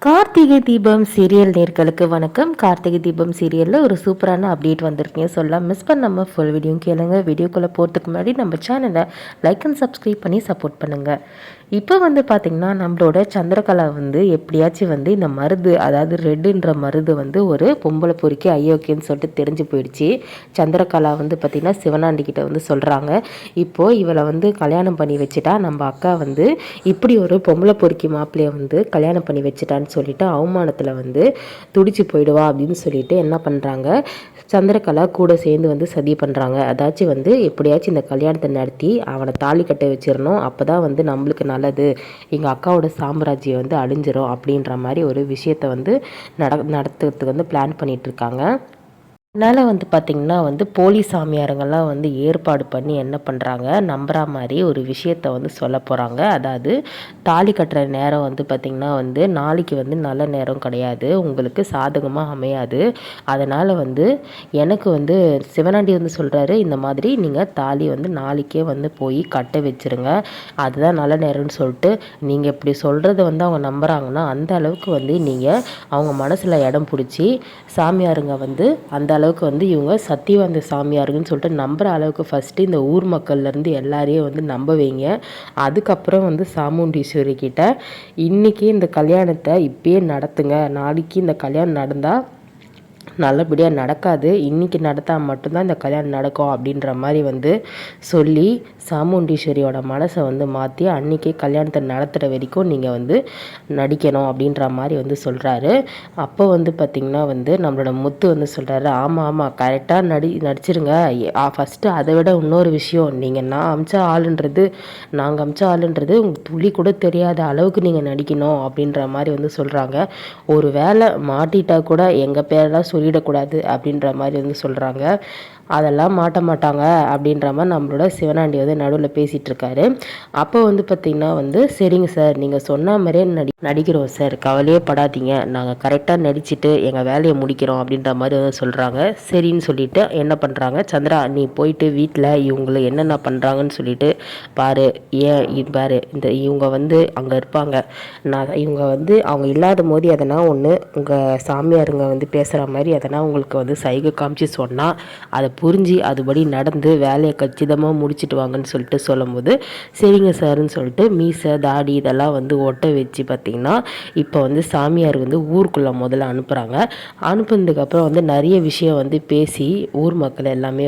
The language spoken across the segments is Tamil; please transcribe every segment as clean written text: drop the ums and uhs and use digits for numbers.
கார்த்திகை தீபம் சீரியல் நேர்களுக்கு வணக்கம். கார்த்திகை தீபம் சீரியலில் ஒரு சூப்பரான அப்டேட் வந்திருக்கீங்க சொல்லலாம். மிஸ் பண்ணாமல் ஃபுல் வீடியோ கேளுங்க. வீடியோக்குள்ளே போகிறதுக்கு முன்னாடி நம்ம சேனலை லைக் அண்ட் சப்ஸ்கிரைப் பண்ணி சப்போர்ட் பண்ணுங்கள். இப்போ பார்த்திங்கன்னா நம்மளோட சந்திரகலா எப்படியாச்சும் இந்த மருது, அதாவது ரெட்டுன்ற மருது ஒரு பொம்பளை பொறுக்கி ஐயோக்கேன்னு சொல்லிட்டு தெரிஞ்சு போயிடுச்சு. சந்திரகலா பார்த்திங்கன்னா சிவனாண்டிக்கிட்ட சொல்கிறாங்க, இப்போது இவளை கல்யாணம் பண்ணி வச்சுட்டா நம்ம அக்கா இப்படி ஒரு பொம்பளை பொறுக்கி மாப்பிள்ளையை கல்யாணம் பண்ணி வச்சுட்டான்னு சொல்லிட்டு அவமானத்தில் துடிச்சு போயிடுவா அப்படின்னு சொல்லிட்டு என்ன பண்ணுறாங்க, சந்திரகலா கூட சேர்ந்து சதி பண்ணுறாங்க. அதாச்சும் எப்படியாச்சும் இந்த கல்யாணத்தை நடத்தி அவனை தாலி கட்ட வச்சிடணும், அப்போ தான் நம்மளுக்கு நல்லது, எங்கள் அக்காவோட சாம்ராஜ்யம் அழிஞ்சிரும் அப்படின்ற மாதிரி ஒரு விஷயத்தை நடத்துறதுக்கு பிளான் பண்ணிகிட்ருக்காங்க. அதனால் பார்த்திங்கன்னா போலி சாமியாருங்கள்லாம் ஏற்பாடு பண்ணி என்ன பண்ணுறாங்க, நம்புகிற மாதிரி ஒரு விஷயத்த சொல்ல போகிறாங்க. அதாவது தாலி கட்டுற நேரம் பார்த்திங்கன்னா நாளைக்கு நல்ல நேரம் கிடையாது, உங்களுக்கு சாதகமாக அமையாது. அதனால் எனக்கு சிவனாண்டி சொல்கிறாரு, இந்த மாதிரி நீங்கள் தாலி நாளைக்கே போய் கட்ட வச்சுருங்க, அதுதான் நல்ல நேரம்னு சொல்லிட்டு நீங்கள் இப்படி சொல்கிறத அவங்க நம்புகிறாங்கன்னா அந்த அளவுக்கு நீங்கள் அவங்க மனசில் இடம் பிடிச்சி சாமியாருங்க அந்த அளவுக்கு இவங்க சத்தியவாந்த சாமியாருங்கன்னு சொல்லிட்டு நம்புகிற அளவுக்கு ஃபஸ்ட்டு இந்த ஊர் மக்கள்லேருந்து எல்லாரையும் நம்ப வைங்க. அதுக்கப்புறம் சாமுண்டீஸ்வரி கிட்ட இன்றைக்கி இந்த கல்யாணத்தை இப்பயே நடத்துங்க, நாளைக்கு இந்த கல்யாணம் நடந்தால் நல்லபடியாக நடக்காது, இன்றைக்கி நடத்தால் மட்டும்தான் இந்த கல்யாணம் நடக்கும் அப்படின்ற மாதிரி சொல்லி சாமுண்டீஸ்வரியோட மனசை மாற்றி அன்றைக்கி கல்யாணத்தை நடத்துகிற வரைக்கும் நீங்கள் நடிக்கணும் அப்படின்ற மாதிரி சொல்கிறாரு. அப்போ பார்த்திங்கன்னா நம்மளோட முத்து சொல்கிறாரு, ஆமாம் கரெக்டாக நடிச்சிருங்க. ஃபஸ்ட்டு அதை விட இன்னொரு விஷயம், நீங்கள் நாங்கள் அமிச்ச ஆளுன்றது துளி கூட தெரியாத அளவுக்கு நீங்கள் நடிக்கணும் அப்படின்ற மாதிரி சொல்கிறாங்க. ஒரு வேளை மாட்டிட்டா கூட எங்கள் பேரெல்லாம் சொல்லிடக்கூடாது அப்படின்ற மாதிரி சொல்கிறாங்க. அதெல்லாம் மாட்ட மாட்டாங்க அப்படின்ற மாதிரி நம்மளோட சிவனாண்டி நடுவில் பேசிகிட்டு இருக்காரு. அப்போ பார்த்திங்கன்னா சரிங்க சார், நீங்கள் சொன்ன மாதிரியே நடிக்கிறோம் சார், கவலையே படாதீங்க, நாங்கள் கரெக்டாக நடிச்சுட்டு எங்கள் வேலையை முடிக்கிறோம் அப்படின்ற மாதிரி சொல்கிறாங்க. சரின்னு சொல்லிட்டு என்ன பண்ணுறாங்க, சந்திரா நீ போயிட்டு வீட்டில் இவங்களை என்னென்ன பண்ணுறாங்கன்னு சொல்லிட்டு பாரு, ஏன் பாரு, இவங்க அங்கே இருப்பாங்க, இவங்க அவங்க இல்லாத போது எதனா ஒன்று உங்கள் சாமியாருங்க பேசுகிற மாதிரி எதனா உங்களுக்கு சைகை காமிச்சு சொன்னால் அதை புரிஞ்சு அதுபடி நடந்து வேலையை கச்சிதமாக முடிச்சுட்டு வாங்கன்னு சொல்லிட்டு சொல்லும்போது சரிங்க சார்ன்னு சொல்லிட்டு மீசை தாடி இதெல்லாம் ஒட்ட வச்சு பார்த்திங்கன்னா இப்போ சாமியார் ஊருக்குள்ளே முதல்ல அனுப்புகிறாங்க. அனுப்புனதுக்கப்புறம் நிறைய விஷயம் பேசி ஊர் மக்கள் எல்லாமே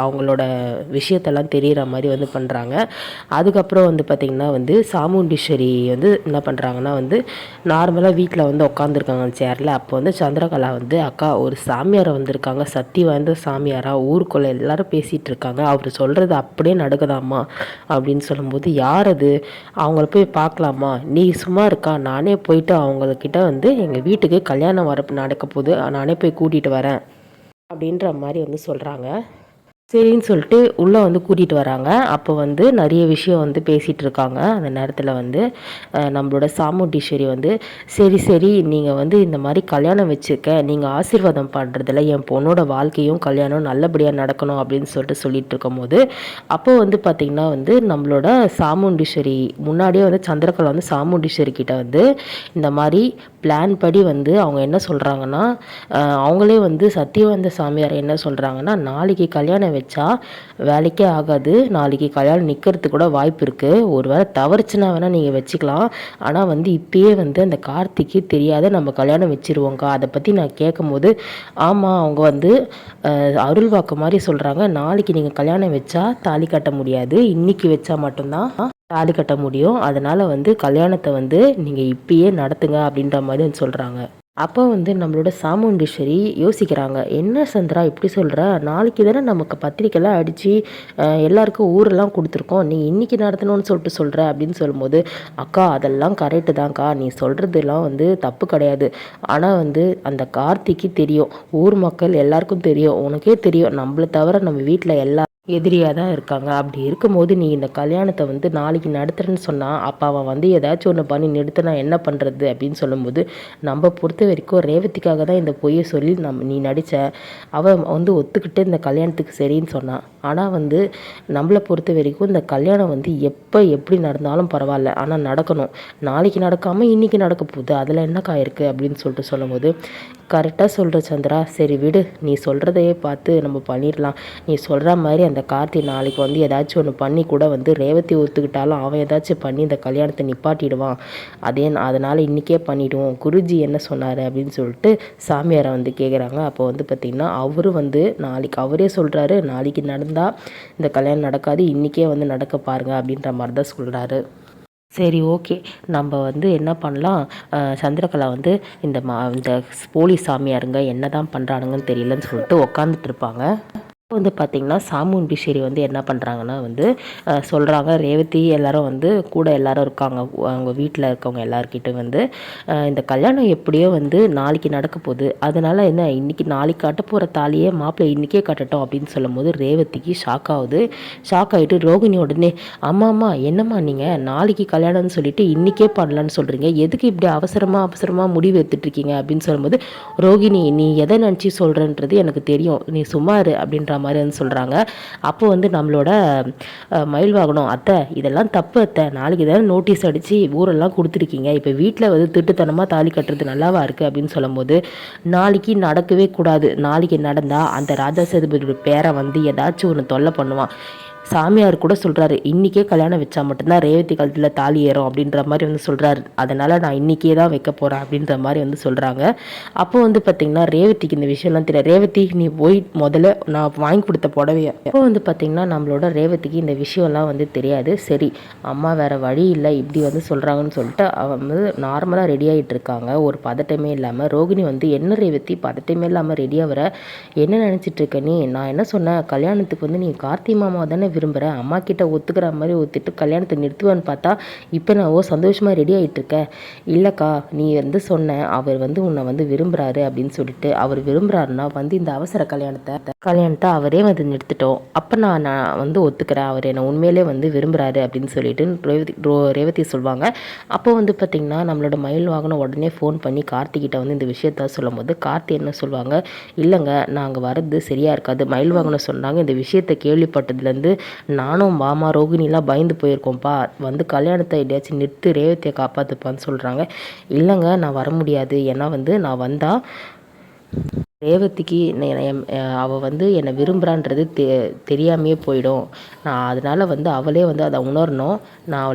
அவங்களோட விஷயத்தெல்லாம் தெரிகிற மாதிரி பண்ணுறாங்க. அதுக்கப்புறம் பார்த்திங்கன்னா சாமுண்டீஸ்வரி என்ன பண்ணுறாங்கன்னா நார்மலாக வீட்டில் உட்காந்துருக்காங்க சேரில். அப்போ சந்திரகலா அக்கா ஒரு சாமியாரை வந்திருக்காங்க, சக்தி வாய்ந்த சாமியாரா, ஊருக்குள்ளே எல்லாரும் பேசிகிட்டு இருக்காங்க, அவர் சொல்கிறது அப்படியே நடக்குதாம்மா அப்படின்னு சொல்லும்போது யார் அது, அவங்கள போய் பார்க்கலாமா, நீ சும்மா இருக்கா, நானே போயிட்டு அவங்கக்கிட்ட எங்கள் வீட்டுக்கு கல்யாணம் நடக்க போகுது, நானே போய் கூட்டிகிட்டு வரேன் அப்படின்ற மாதிரி சொல்கிறாங்க. சரின்னு சொல்லிட்டு உள்ளே கூட்டிகிட்டு வராங்க. அப்போ நிறைய விஷயம் பேசிகிட்டு இருக்காங்க. அந்த நேரத்தில் நம்மளோட சாமுண்டீஸ்வரி சரி நீங்கள் இந்த மாதிரி கல்யாணம் வச்சுருக்க, நீங்கள் ஆசீர்வாதம் பண்ணுறதில்ல, என் பொண்ணோட வாழ்க்கையும் கல்யாணம் நல்லபடியாக நடக்கணும் அப்படின்னு சொல்லிட்டு இருக்கும்போது அப்போ பார்த்திங்கன்னா நம்மளோட சாமுண்டீஸ்வரி முன்னாடியே சந்திரகலா சாமுண்டீஸ்வரி கிட்ட இந்த மாதிரி பிளான் படி அவங்க என்ன சொல்கிறாங்கன்னா, அவங்களே சத்தியவந்த சாமியார் என்ன சொல்கிறாங்கன்னா, நாளைக்கு கல்யாணம் வச்சா வேலைக்கே ஆகாது, நாளைக்கு கல்யாணம் நிற்கிறதுக்கு கூட வாய்ப்பு இருக்குது, ஒரு வேளை தவறுச்சுன்னா வேணால் நீங்கள் வச்சுக்கலாம், ஆனால் இப்பயே அந்த கார்த்திக்கு தெரியாத நம்ம கல்யாணம் வச்சுருவோங்க. அதை பற்றி நான் கேட்கும்போது ஆமாம் அவங்க அருள் வாக்கு மாதிரி சொல்கிறாங்க, நாளைக்கு நீங்கள் கல்யாணம் வச்சா தாலி கட்ட முடியாது, இன்றைக்கி வச்சா மட்டும்தான் தாலி கட்ட முடியும், அதனால் கல்யாணத்தை நீங்கள் இப்பயே நடத்துங்க அப்படின்ற மாதிரி சொல்கிறாங்க. அப்போ நம்மளோட சாமுண்டீஸ்வரி யோசிக்கிறாங்க, என்ன சந்திரா இப்படி சொல்கிற, நாளைக்கு தானே நமக்கு பத்திரிக்கைலாம் அடித்து எல்லாருக்கும் ஊரெல்லாம் கொடுத்துருக்கோம், நீ இன்றைக்கி நடத்தணும்னு சொல்கிற அப்படின்னு சொல்லும்போது அக்கா அதெல்லாம் கரெக்டு தான்க்கா, நீ சொல்கிறதுலாம் தப்பு கிடையாது, ஆனால் அந்த கார்த்திக்கு தெரியும், ஊர் மக்கள் எல்லாருக்கும் தெரியும், உனக்கே தெரியும், நம்மளை தவிர நம்ம வீட்டில் எதிரியாக தான் இருக்காங்க. அப்படி இருக்கும்போது நீ இந்த கல்யாணத்தை வந்து நாளைக்கு நடத்துகிறேன்னு சொன்னால் அப்போ அவன் வந்து ஏதாச்சும் ஒன்று பண்ணி நிறுத்தினா என்ன பண்ணுறது அப்படின்னு சொல்லும்போது, நம்ம பொறுத்த வரைக்கும் ரேவதிக்காக தான் இந்த பொய்யை சொல்லி நீ நடித்த, அவன் வந்து ஒத்துக்கிட்டு இந்த கல்யாணத்துக்கு சரின்னு சொன்னான். ஆனால் வந்து நம்மளை பொறுத்த வரைக்கும் இந்த கல்யாணம் வந்து எப்போ எப்படி நடந்தாலும் பரவாயில்ல, ஆனால் நடக்கணும். நாளைக்கு நடக்காமல் இன்றைக்கி நடக்க போகுது, அதில் என்னக்கா இருக்குது அப்படின்னு சொல்லிட்டு சொல்லும்போது, கரெக்டாக சொல்கிற சந்திரா, சரி விடு, நீ சொல்கிறதையே பார்த்து நம்ம பண்ணிடலாம். நீ சொல்கிற மாதிரி அந்த கார்த்தி நாளைக்கு வந்து ஏதாச்சும் ஒன்று பண்ணி கூட வந்து ரேவதி ஒத்துக்கிட்டாலும் அவன் ஏதாச்சும் பண்ணி இந்த கல்யாணத்தை நிப்பாட்டிடுவான். அதனால் இன்றைக்கே பண்ணிவிடுவோம். குருஜி என்ன சொன்னார் அப்படின்னு சொல்லிட்டு சாமியாரை வந்து கேட்குறாங்க. அப்போ வந்து பார்த்திங்கன்னா அவரும் வந்து நாளைக்கு அவரே சொல்கிறாரு, நாளைக்கு நடந்தால் இந்த கல்யாணம் நடக்காது, இன்றைக்கே வந்து நடக்க பாருங்க அப்படின்ற மாதிரி தான் சொல்கிறாரு. சரி, ஓகே, நம்ம வந்து என்ன பண்ணலாம், சந்திரகலா வந்து இந்த போலீஸ் சாமியாருங்க என்ன தான் பண்ணுறானுங்கன்னு தெரியலன்னு சொல்லிட்டு உக்காந்துட்டு இருப்பாங்க. வந்து பார்த்திங்கன்னா சாமுண்டீஸ்வரி வந்து என்ன பண்ணுறாங்கன்னா வந்து சொல்கிறாங்க, ரேவதி எல்லாரும் வந்து கூட எல்லாரும் இருக்காங்க, அவங்க வீட்டில் இருக்கவங்க எல்லாருக்கிட்ட வந்து இந்த கல்யாணம் எப்படியோ வந்து நாளைக்கு நடக்க போகுது, அதனால் என்ன இன்றைக்கி நாளைக்கு கட்ட போகிற தாலியே மாப்பிள்ளை இன்றைக்கே கட்டட்டும் அப்படின்னு சொல்லும் போது ரேவதிக்கு ஷாக் ஆகுது. ஷாக் ஆகிட்டு ரோகிணி உடனே, அம்மாம்மா என்னம்மா நீங்கள் நாளைக்கு கல்யாணம்னு சொல்லிட்டு இன்றைக்கே பண்ணலான்னு சொல்கிறீங்க, எதுக்கு இப்படி அவசரமாக முடிவு எடுத்துட்ருக்கீங்க அப்படின்னு சொல்லும்போது, ரோகிணி நீ எதை நினச்சி சொல்கிறன்றது எனக்கு தெரியும், நீ சும்மா இரு அப்படின்ற மாதிரி வந்து சொல்கிறாங்க. அப்போ வந்து நம்மளோட மயில் வாகனம், அத்தை இதெல்லாம் தப்பு அத்தை, நாளைக்கு ஏதாவது நோட்டீஸ் அடித்து ஊரெல்லாம் கொடுத்துருக்கீங்க, இப்போ வீட்டில் வந்து திட்டுத்தனமாக தாலி கட்டுறது நல்லாவா இருக்குது அப்படின்னு சொல்லும்போது, நாளைக்கு நடக்கவே கூடாது, நாளைக்கு நடந்தால் அந்த ராஜா சேதுபதியோட பேரை வந்து ஏதாச்சும் ஒன்று தொல்லை பண்ணுவான். சாமியார் கூட சொல்கிறாரு, இன்றைக்கே கல்யாணம் வச்சா மட்டும்தான் ரேவதி கழுத்தில் தாலி ஏறும் அப்படின்ற மாதிரி வந்து சொல்கிறாரு, அதனால் நான் இன்றைக்கே தான் வைக்க போகிறேன் அப்படின்ற மாதிரி வந்து சொல்கிறாங்க. அப்போ வந்து பார்த்திங்கன்னா ரேவதிக்கு இந்த விஷயம்லாம் தெரியும். ரேவதி நீ போய் முதல்ல நான் வாங்கி கொடுத்த புடவைய. அப்போ வந்து பார்த்திங்கன்னா நம்மளோட ரேவதிக்கு இந்த விஷயம்லாம் வந்து தெரியாது. சரி, அம்மா வேறு வழி இல்லை இப்படி வந்து சொல்கிறாங்கன்னு சொல்லிட்டு அவன் வந்து நார்மலாக ரெடி ஆகிட்டு இருக்காங்க, ஒரு பதட்டமே இல்லாமல். ரோகிணி வந்து என்ன ரேவதி பதட்டமே இல்லாமல் ரெடியாக வர, என்ன நினச்சிட்டு இருக்க நீ, நான் என்ன சொன்னேன், கல்யாணத்துக்கு வந்து நீ கார்த்தி மாமா தானே விரும்புகிறேன், அம்மா கிட்ட ஒத்துக்கிற மாதிரி ஒத்துட்டு கல்யாணத்தை நிறுத்துவேன்னு பார்த்தா இப்போ நான் சந்தோஷமாக ரெடி ஆகிட்டுருக்கேன். இல்லைக்கா, நீ வந்து சொன்ன அவர் வந்து உன்னை வந்து விரும்புகிறாரு அப்படின்னு சொல்லிட்டு, அவர் விரும்புகிறாருன்னா வந்து இந்த அவசர கல்யாணத்தை அவரே வந்து நிறுத்திட்டோம், அப்போ நான் வந்து ஒத்துக்கிறேன், அவர் என்னை உண்மையிலே வந்து விரும்புகிறாரு அப்படின்னு சொல்லிட்டு ரேவதி சொல்லுவாங்க. அப்போ வந்து பார்த்திங்கன்னா நம்மளோட மயில் வாகனம் உடனே ஃபோன் பண்ணி கார்த்திகிட்ட வந்து இந்த விஷயத்த சொல்லும் போது கார்த்தி என்ன சொல்லுவாங்க, இல்லைங்க நாங்கள் வர்றது சரியாக இருக்காது, மயில் வாகனம் சொன்னாங்க, இந்த விஷயத்தை கேள்விப்பட்டதுலேருந்து நானும் மாமா ரோகிணிலாம் பயந்து போயிருக்கோம்ப்பா, வந்து கல்யாணத்தை எப்படியாச்சும் நிறுத்து ரேவதியை காப்பாற்றுப்பான்னு சொல்கிறாங்க. இல்லைங்க நான் வர முடியாது, ஏன்னா வந்து நான் வந்தால் ரேவதிக்கு அவள் வந்து என்னை விரும்புகிறான்றது தெரியாமையே போயிடும், நான் அதனால் வந்து அவளே வந்து அதை உணரணும், நான்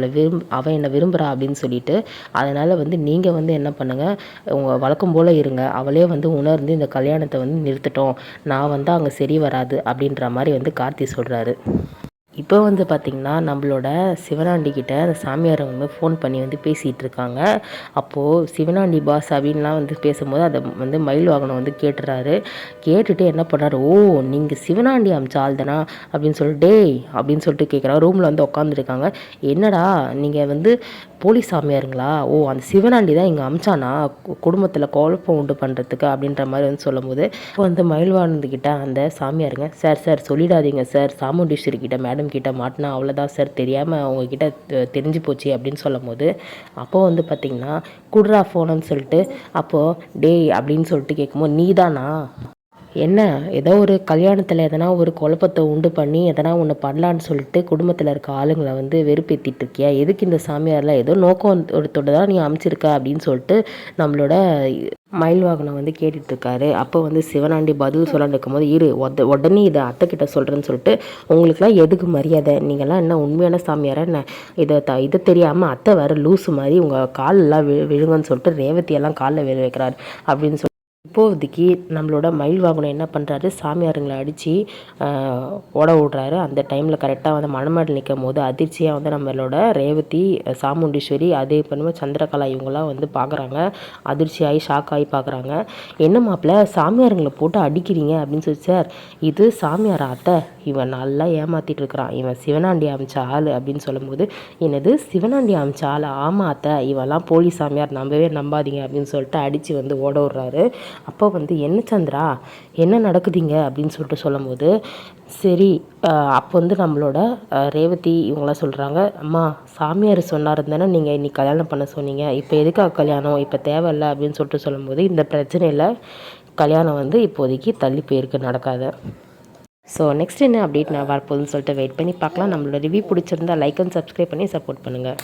அவள் என்னை விரும்புகிறா அப்படின்னு சொல்லிட்டு, அதனால் வந்து நீங்கள் வந்து என்ன பண்ணுங்கள், உங்கள் வழக்கம் போல் இருங்க, அவளே வந்து உணர்ந்து இந்த கல்யாணத்தை வந்து நிறுத்தட்டும், நான் வந்து அங்கே சரி வராது அப்படின்ற மாதிரி வந்து கார்த்தி சொல்கிறாரு. இப்போ வந்து பார்த்திங்கன்னா நம்மளோட சிவனாண்டிக்கிட்ட அந்த சாமியார் வந்து ஃபோன் பண்ணி வந்து பேசிகிட்டு இருக்காங்க. அப்போது சிவனாண்டி பாஸ் அப்படின்லாம் வந்து பேசும்போது அதை வந்து மயில் வாகனம் வந்து கேட்டுறாரு. கேட்டுட்டு என்ன பண்ணார், ஓ நீங்கள் சிவனாண்டி அமிச்ச ஆள் தானா அப்படின்னு சொல்லிட்டு டேய் அப்படின்னு சொல்லிட்டு கேட்குறாரு. ரூமில் வந்து உட்காந்துருக்காங்க. என்னடா நீங்கள் வந்து போலீஸ் சாமியாருங்களா, ஓ அந்த சிவனாண்டி தான் இங்கே அமிச்சானா குடும்பத்தில் குழப்பம் உண்டு பண்ணுறதுக்கு அப்படின்ற மாதிரி வந்து சொல்லும்போது, இப்போ வந்து மயில்வானந்துக்கிட்ட அந்த சாமியாருங்க, சார் சொல்லிடாதீங்க சார், சாமுண்டீஸ்வரி கிட்ட மேடம் கிட்ட மாட்டினா அவ்வளோதான் சார், தெரியாமல் அவங்கக்கிட்ட தெரிஞ்சு போச்சு அப்படின்னு சொல்லும் போது, அப்போது வந்து பார்த்திங்கன்னா குட்ரா ஃபோனுன்னு சொல்லிட்டு, அப்போது டேய் அப்படின்னு சொல்லிட்டு கேட்கும்போது, நீ தானா என்ன ஏதோ ஒரு கல்யாணத்தில் எதனா ஒரு குழப்பத்தை உண்டு பண்ணி எதனா ஒன்று பண்ணலான்னு சொல்லிட்டு குடும்பத்தில் இருக்க ஆளுங்களை வந்து வெறுப்பேற்றிட்டு இருக்கியா, எதுக்கு இந்த சாமியாரில் ஏதோ நோக்கம் ஒருத்தோட தான் நீ அமைச்சிருக்க அப்படின்னு சொல்லிட்டு நம்மளோட மயில் வாகனம் வந்து கேட்டுட்ருக்காரு. அப்போ வந்து சிவனாண்டி பதில் சொல்லான்னு இருக்கும்போது, உடனே இதை அத்தைக்கிட்ட சொல்கிறேன்னு சொல்லிட்டு, உங்களுக்குலாம் எதுக்கு மரியாதை, நீங்கள்லாம் என்ன உண்மையான சாமியாரா என்ன, இதை தெரியாமல் அத்தை வேறு லூஸு மாதிரி உங்கள் காலெல்லாம் விழுங்கன்னு சொல்லிட்டு ரேவதியெல்லாம் காலில் விழ வைக்கிறாரு அப்படின்னு சொல்லி, இப்போதைக்கு நம்மளோட மயில் வாகனம் என்ன பண்ணுறாரு, சாமியாருங்களை அடித்து ஓட விடுறாரு. அந்த டைமில் கரெக்டாக வந்து மணமேடல் நிற்கும் போது அதிர்ச்சியாக வந்து நம்மளோட ரேவதி, சாமுண்டீஸ்வரி, அதே பண்ணும்போது சந்திரகலா இவங்களாம் வந்து பார்க்குறாங்க. அதிர்ச்சியாகி ஷாக் ஆகி பார்க்குறாங்க. என்ன மாப்பிள்ள சாமியாருங்களை போட்டு அடிக்கிறீங்க அப்படின்னு சொல்லி, சார் இது சாமியார் அத்தை, இவன் நல்லா ஏமாற்றிட்டு இருக்கிறான், இவன் சிவனாண்டி அமைச்ச ஆள் அப்படின்னு சொல்லும்போது, என்னது சிவனாண்டி அமைச்ச ஆள், ஆமாம் அத்தை, இவெல்லாம் போலீஸ் சாமியார், நம்பவே நம்பாதீங்க அப்படின்னு சொல்லிட்டு அடித்து வந்து ஓட விடுறாரு. அப்போ வந்து என்ன சந்திரா என்ன நடக்குதுங்க அப்படின்னு சொல்லிட்டு சொல்லும்போது சரி அப்போ வந்து நம்மளோட ரேவதி இவங்களாம் சொல்கிறாங்க, அம்மா சாமியார் சொன்னார் தானே நீங்கள் இன்னைக்கு கல்யாணம் பண்ண சொன்னீங்க, இப்போ எதுக்காக கல்யாணம் இப்போ தேவையில்ல அப்படின்னு சொல்லிட்டு சொல்லும்போது இந்த பிரச்சனையில் கல்யாணம் வந்து இப்போதைக்கு தள்ளி போயிருக்கு, நடக்காது. ஸோ நெக்ஸ்ட் என்ன அப்டேட் நான் வரப்போகுதுன்னு சொல்லிட்டு வெயிட் பண்ணி பார்க்கலாம். நம்மளோட ரிவ்யூ பிடிச்சிருந்தா லைக் அண்ட் சப்ஸ்கிரைப் பண்ணி சப்போர்ட் பண்ணுங்கள்.